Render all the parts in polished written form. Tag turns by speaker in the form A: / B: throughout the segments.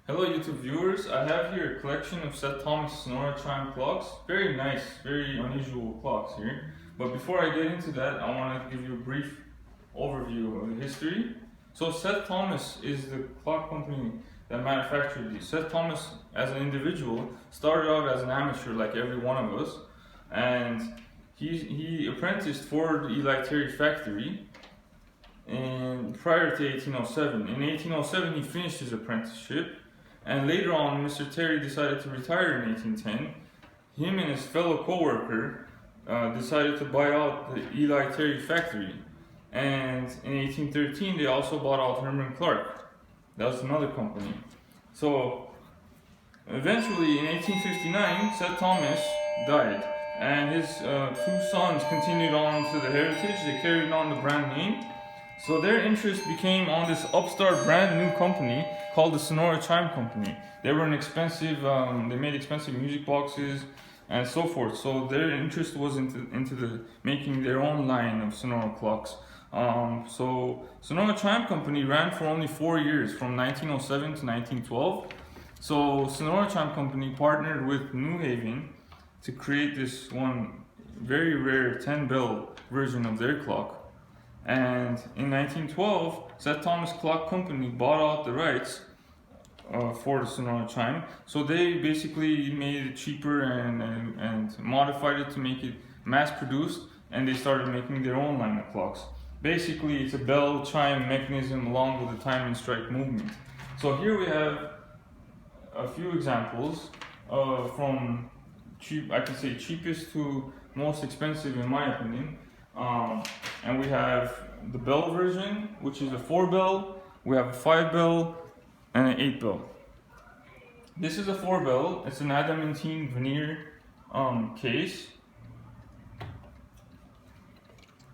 A: Hello YouTube viewers, I have here a collection of Seth Thomas Sonora Chime clocks. Very nice, very unusual clocks here. But before I get into that, I want to give you a brief overview of the history. So Seth Thomas is the clock company that manufactured these. Seth Thomas, as an individual, started out as an amateur like every one of us. And he apprenticed for the Eli Terry factory prior to 1807. In 1807 he finished his apprenticeship. And later on, Mr. Terry decided to retire in 1810. Him and his fellow co-worker decided to buy out the Eli Terry factory. And in 1813, they also bought out Herman Clark. That was another company. So eventually, in 1859, Seth Thomas died. And his two sons continued on to the heritage. They carried on the brand name. So their interest became on this upstart brand new company called the Sonora Chime Company. They were an expensive, they made expensive music boxes and so forth. So their interest was into making their own line of Sonora clocks. So Sonora Chime Company ran for only 4 years, from 1907 to 1912. So Sonora Chime Company partnered with New Haven to create this one very rare 10-bell version of their clock. And in 1912, Seth Thomas Clock Company bought out the rights for the Sonora Chime. So they basically made it cheaper and modified it to make it mass produced, and they started making their own line of clocks. Basically, it's a bell chime mechanism along with the time and strike movement. So here we have a few examples from cheap, I can say cheapest to most expensive in my opinion. And we have the bell version, which is a 4-bell, we have a 5-bell, and an 8-bell. This is a 4-bell, it's an adamantine veneer case.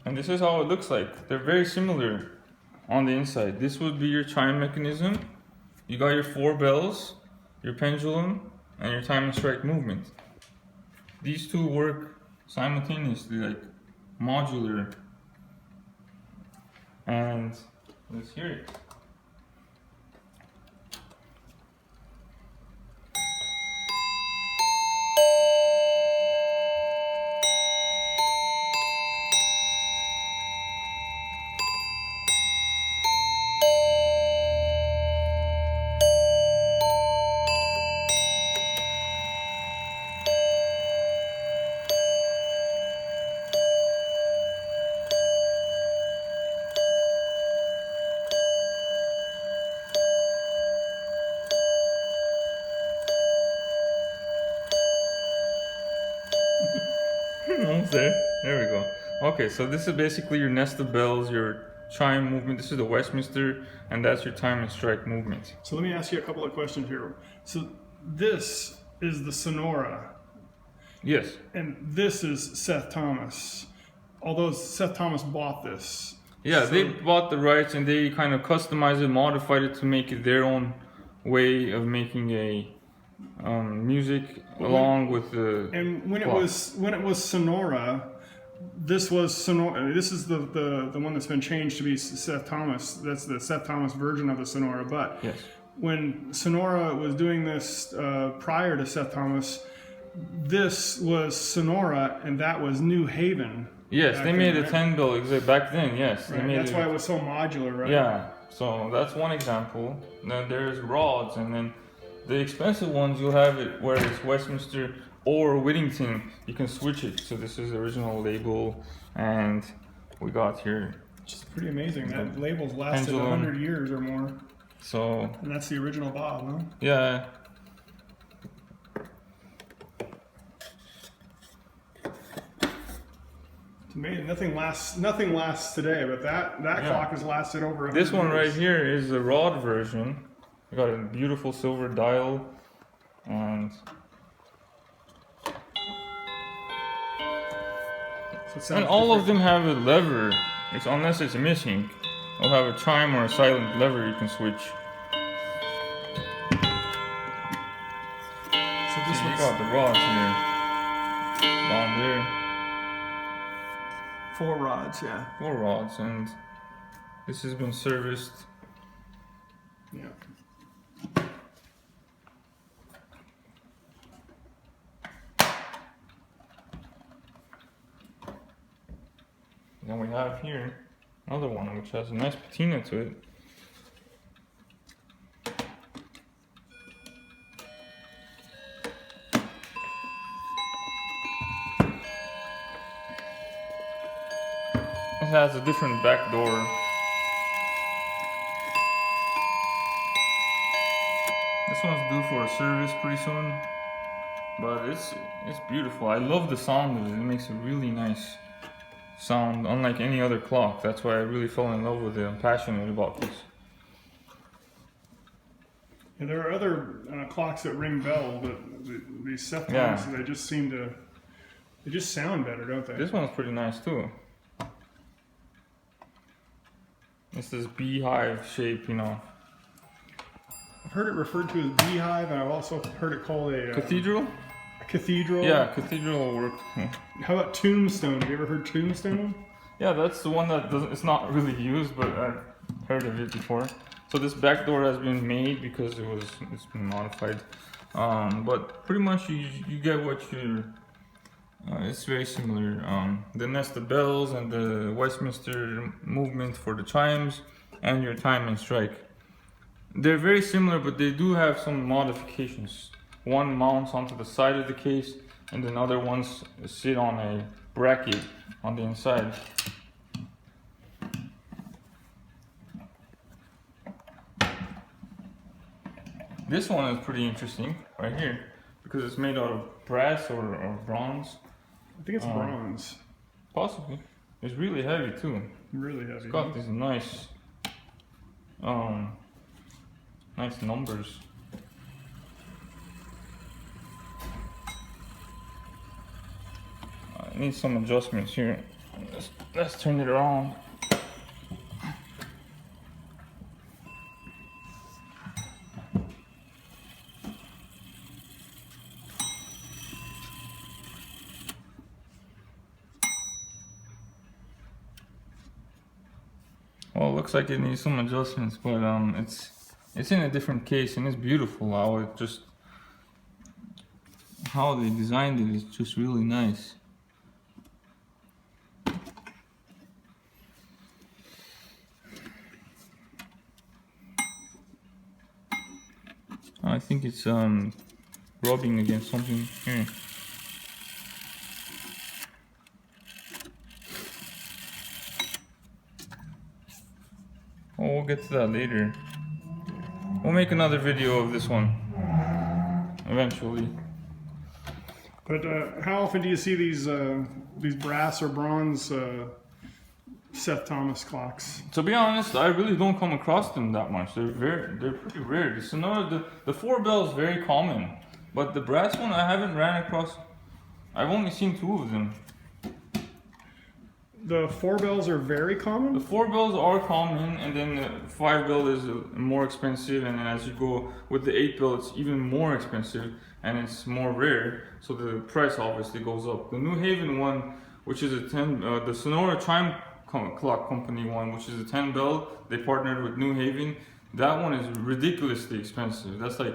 A: And this is how it looks like. They're very similar on the inside. This would be your chime mechanism. You got your 4 bells, your pendulum, and your time and strike movement. These two work simultaneously, like modular. And let's hear it. Almost there. There we go. Okay, so this is basically your nest of bells, your chime movement. This is the Westminster, and that's your time and strike movement.
B: So let me ask you a couple of questions here. So this is the Sonora.
A: Yes.
B: And this is Seth Thomas. Although Seth Thomas bought this.
A: Yeah,
B: so
A: they bought the rights and they kind of customized it, modified it to make it their own way of making a music along with the.
B: And when
A: clock.
B: it was Sonora, this was Sonora. This is the one that's been changed to be Seth Thomas. That's the Seth Thomas version of the Sonora. But
A: Yes.
B: when Sonora was doing this prior to Seth Thomas, this was Sonora, and that was New Haven.
A: Yes, they made a
B: right?
A: 10-bell back then. Yes,
B: Right.
A: they made
B: That's
A: it.
B: why it was so modular, right?
A: Yeah, so that's one example. Then there's rods, and then the expensive ones you'll have it where it's Westminster or Whittington. You can switch it. So this is the original label, and we got here.
B: Which is pretty amazing. That label's lasted
A: Pendulum.
B: 100 years or more.
A: So
B: And that's the original Bob, huh?
A: yeah.
B: It's amazing. Nothing lasts today, but that clock has lasted over 100
A: This one right
B: years.
A: here is the rod version. We got a beautiful silver dial, and
B: So it sounds
A: and all of
B: different.
A: them have a lever. It's unless it's missing, they'll have a chime or a silent lever you can switch.
B: So this
A: You
B: one's
A: got the rods here, down there,
B: 4 rods, yeah.
A: 4 rods, and this has been serviced
B: Yeah.
A: Then we have here another one which has a nice patina to it. It has a different back door. This one's due for a service pretty soon, but it's beautiful. I love the sound of it. It makes a really nice sound, unlike any other clock. That's why I really fell in love with it. I'm passionate about this.
B: Yeah, there are other clocks that ring bell, but these Seth Thomas, they just seem to, they just sound better, don't they?
A: This one's pretty nice too. It's this beehive shape, you know.
B: I've heard it referred to as beehive, and I've also heard it called a
A: cathedral.
B: A cathedral.
A: Yeah, cathedral work.
B: How about tombstone? Have you ever heard tombstone?
A: Yeah, that's the one that doesn't. It's not really used, but I've heard of it before. So this back door has been made because it's been modified. But pretty much you get what you're. It's very similar. Then that's the bells and the Westminster movement for the chimes and your time and strike. They're very similar, but they do have some modifications. One mounts onto the side of the case, and then other ones sit on a bracket on the inside. This one is pretty interesting right here because it's made out of brass or bronze.
B: I think it's bronze.
A: Possibly. It's really heavy too.
B: Really heavy.
A: It's got these nice numbers. I need some adjustments here. Let's turn it around. Well, it looks like it needs some adjustments, but it's in a different case and it's beautiful. How they designed it is just really nice. I think it's rubbing against something here. Well, we'll get to that later. We'll make another video of this one eventually.
B: But how often do you see these brass or bronze Seth Thomas clocks?
A: To be honest, I really don't come across them that much. They're pretty rare. The Sonora, the 4 bell is very common, but the brass one I haven't ran across. I've only seen 2 of them.
B: The 4 bells are very common?
A: The 4 bells are common, and then the 5 bell is more expensive, and then as you go with the 8 bell, it's even more expensive, and it's more rare, so the price obviously goes up. The New Haven one, which is the Sonora Chime clock company one, which is a 10 bell, they partnered with New Haven. That one is ridiculously expensive. That's like...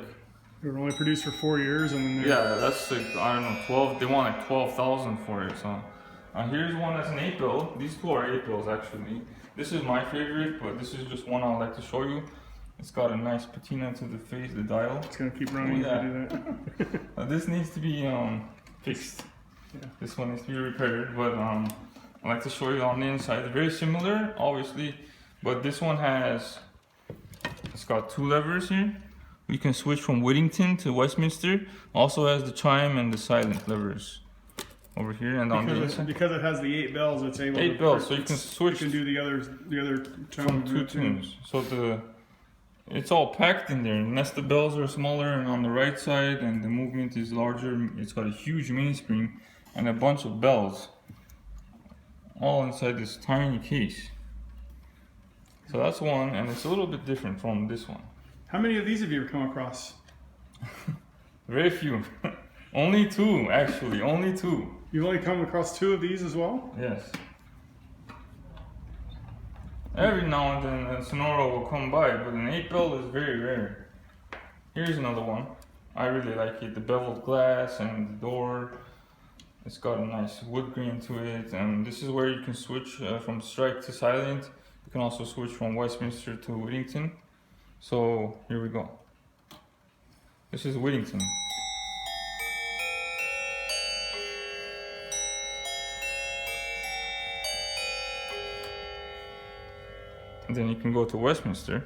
B: They were only produced for 4 years, and then
A: yeah, that's like, I don't know, 12, they want like 12,000 for it, so... here's one that's an 8 bell. These 2 are 8 bells actually. This is my favorite, but this is just one I'd like to show you. It's got a nice patina to the face, the dial.
B: It's gonna keep running if you do that.
A: This needs to be fixed. Yeah. This one needs to be repaired, but I'd like to show you on the inside. They're very similar, obviously, but this one it's got 2 levers here. You can switch from Whittington to Westminster. Also has the chime and the silent levers. Over here and on the inside.
B: Because it has the 8 bells, it's able
A: 8 bells, so you can switch.
B: You can do the other
A: from 2 tunes. So it's all packed in there. Unless the bells are smaller and on the right side, and the movement is larger. It's got a huge mainspring and a bunch of bells, all inside this tiny case. So that's one, and it's a little bit different from this one.
B: How many of these have you ever come across?
A: Very few. Only 2, actually. Only 2.
B: You've only come across 2 of these as well?
A: Yes. Every now and then a Sonora will come by, but an 8 bell is very rare. Here's another one. I really like it. The beveled glass and the door. It's got a nice wood grain to it, and this is where you can switch from strike to silent. You can also switch from Westminster to Whittington. So here we go. This is Whittington. And then you can go to Westminster.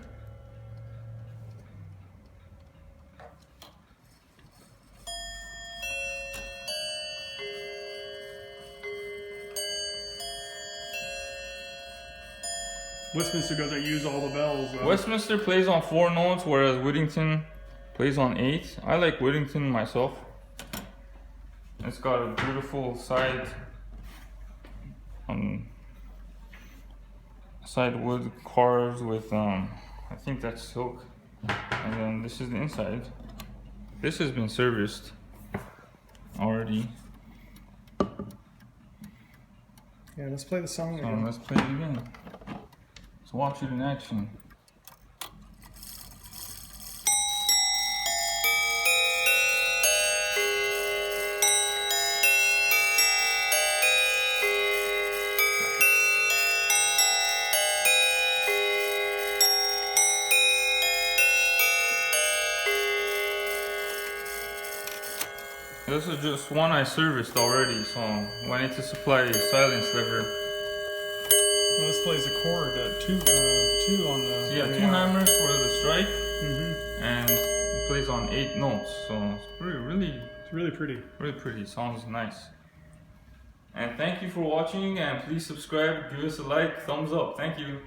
B: Westminster doesn't use all the bells, though.
A: Westminster plays on 4 notes, whereas Whittington plays on 8. I like Whittington myself. It's got a beautiful side wood carved with I think that's silk, and then this is the inside. This has been serviced already.
B: Yeah, let's play the song
A: So
B: again.
A: let's play it again. Let's watch it in action. This is just one I serviced already, so I need to supply a silence lever.
B: Well, this plays a chord, two on the.
A: So yeah, 2 hammers for the strike,
B: Mm-hmm.
A: and it plays on 8 notes, so it's really
B: It's really pretty.
A: really pretty. Sounds nice. And thank you for watching, and please subscribe, give us a like, thumbs up. Thank you.